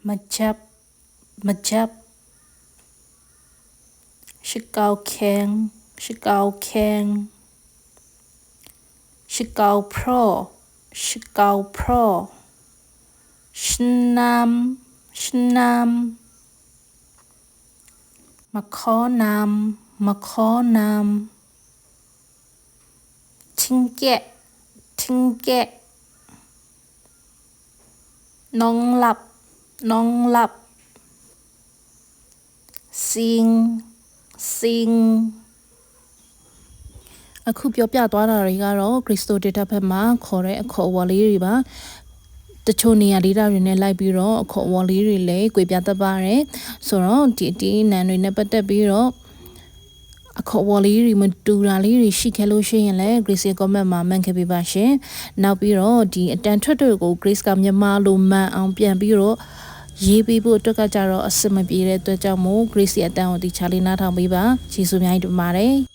Majab Majab Shikau Kang Shikau Kang Shikau Pro Shikau Pro Shnam Shnam Makonam Makonam Tinket Tinket Nong Lap Nong Lap Sing Sing အခုပြောပြသွားတာတွေကတော့ခရစ်စတိုဒေတာဘက်မှာခေါ်တဲ့အခေါ်အဝေါ်လေးတွေပါတချို့နေရာဒေတာတွေနဲ့လိုက်ပြီးတော့အခေါ်အဝေါ်လေးတွေလည်းကြွေပြတတ်ပါတယ်ဆိုတော့ဒီနန်တွေနဲ့ပတ်သက်ပြီးတော့အခေါ်အဝေါ်လေးတွေမတူတာလေးတွေရှိခဲ့လို့ရှိရင်လည်း Grace comment မှာမှန်ခဲ့ပေးပါရှင်နောက်ပြီးတော့ဒီအတန်ထွက်တွေကို Grace ကမြန်မာလိုမှန်အောင်ပြန်ပြီးတော့ရေးပေးဖို့အတွက်ကကြတော့အဆင်မပြေတဲ့အတွက်ကြောင့်မို့ Grace ရဲ့အတန်ကိုဒီချာလေးနားထောင်ပေးပါကျေးဇူးများတင်ပါတယ်